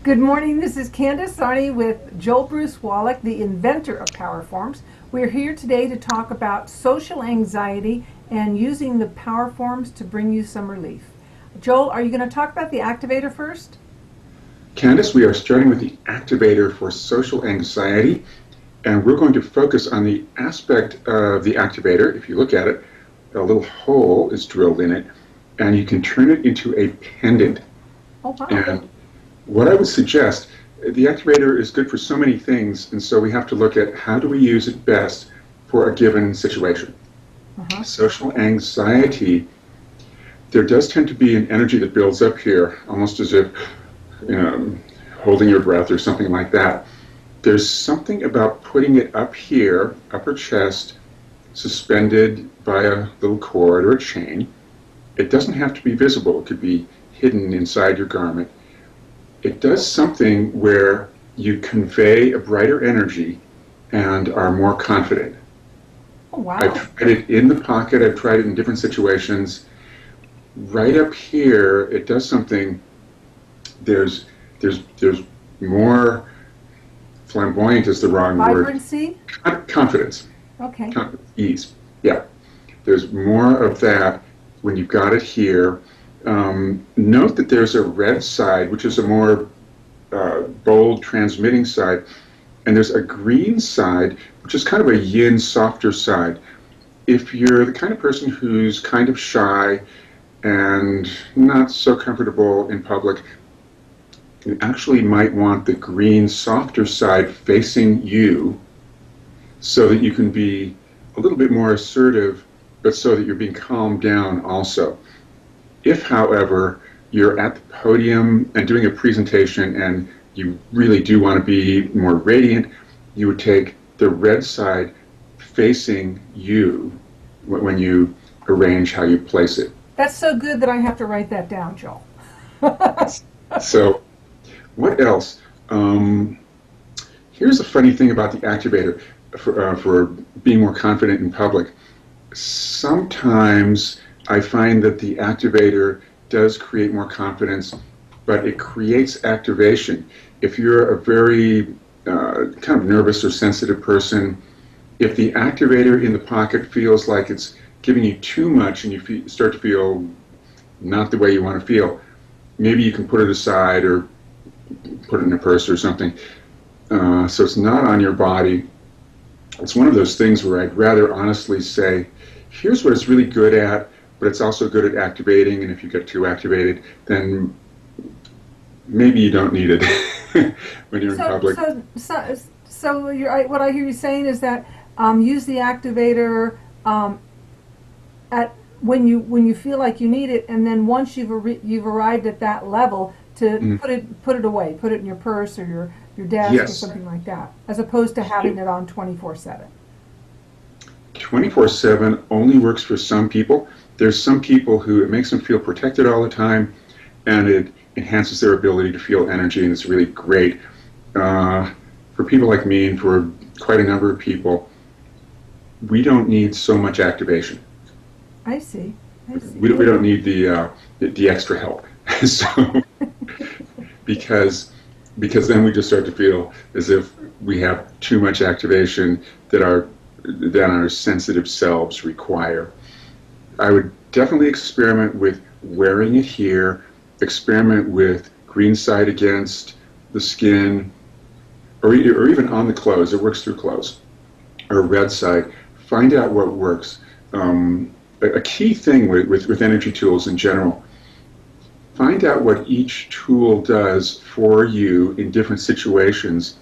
Good morning, this is Candace Sarni with Joel Bruce Wallach, the inventor of Powerforms. We're here today to talk about social anxiety and using the Powerforms to bring you some relief. Joel, are you going to talk about the activator first? Candace, we are starting with the activator for social anxiety, and we're going to focus on the aspect of the activator. If you look at it, a little hole is drilled in it, and you can turn it into a pendant. Oh, wow. And what I would suggest, the activator is good for so many things, and so we have to look at how do we use it best for a given situation. Social anxiety, there does tend to be an energy that builds up here, almost as if holding your breath or something like that. There's something about putting it up here, upper chest, suspended by a little cord or a chain. It doesn't have to be visible. It could be hidden inside your garment. It does something where you convey a brighter energy and are more confident. Oh, wow. I've tried it in the pocket. I've tried it in different situations. Right up here, it does something. There's more flamboyant is the wrong Vibrancy? word. Confidence. Okay. Ease. Yeah. There's more of that when you've got it here. Note that there's a red side, which is a more bold, transmitting side, and there's a green side, which is kind of a yin, softer side. If you're the kind of person who's kind of shy and not so comfortable in public, you actually might want the green, softer side facing you so that you can be a little bit more assertive, but so that you're being calmed down also. If, however, you're at the podium and doing a presentation and you really do want to be more radiant, you would take the red side facing you when you arrange how you place it. That's so good that I have to write that down, Joel. So, what else? Here's a funny thing about the activator for being more confident in public. Sometimes I find that the activator does create more confidence, but it creates activation. If you're a very kind of nervous or sensitive person, if the activator in the pocket feels like it's giving you too much and you start to feel not the way you want to feel, maybe you can put it aside or put it in a purse or something. So it's not on your body. It's one of those things where I'd rather honestly say, here's what it's really good at, but it's also good at activating, and if you get too activated, then maybe you don't need it when you're in public. So what I hear you saying is that use the activator at when you feel like you need it, and then once you've arrived at that level, to put it away, put it in your purse or your desk or something like that, as opposed to having it on 24/7. 24/7 only works for some people. There's some people who it makes them feel protected all the time, and it enhances their ability to feel energy, and it's really great. For people like me, and for quite a number of people, we don't need so much activation. I see. We don't need the extra help. So, because then we just start to feel as if we have too much activation that our sensitive selves require. I would definitely experiment with wearing it here, experiment with green side against the skin, or even on the clothes. It works through clothes. Or red side. Find out what works. A key thing with energy tools in general, find out what each tool does for you in different situations,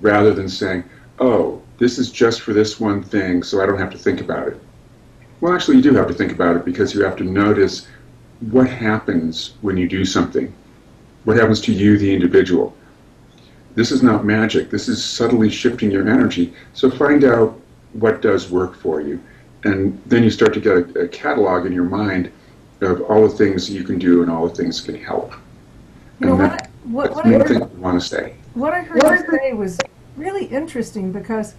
rather than saying, oh, this is just for this one thing, so I don't have to think about it. Well, actually, you do have to think about it, because you have to notice what happens when you do something. What happens to you, the individual? This is not magic. This is subtly shifting your energy. So find out what does work for you. And then you start to get a catalog in your mind of all the things you can do and all the things that can help. You know, that's one thing I want to say. What I heard you say was really interesting, because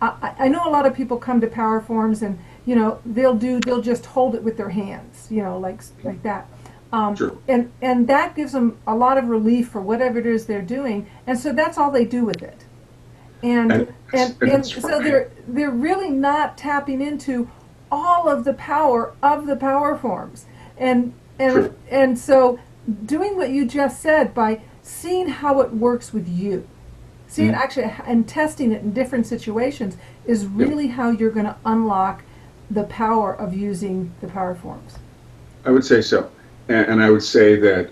I know a lot of people come to Powerforms and they'll just hold it with their hands, like that. Sure. And that gives them a lot of relief for whatever it is they're doing, and so that's all they do with it. And And and that's so fine. they're really not tapping into all of the power of the power forms. And True. and so doing what you just said by seeing how it works with you, seeing Mm, actually and testing it in different situations is yep. really how you're going to unlock the power of using the power forms. I would say so. And I would say that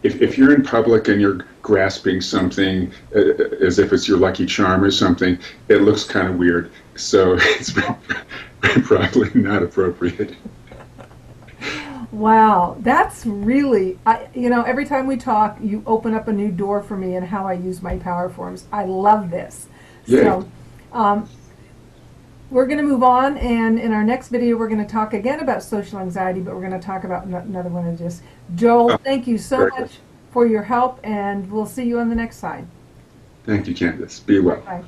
if you're in public and you're grasping something as if it's your lucky charm or something, it looks kind of weird. So it's probably not appropriate. Wow, that's really, every time we talk, you open up a new door for me in how I use my power forms. I love this. Yay. So, um, we're going to move on, and in our next video, we're going to talk again about social anxiety, but we're going to talk about another one of this. Joel, Oh, thank you so very good. much for your help, and we'll see you on the next side. Thank you, Candace. Be well. Bye.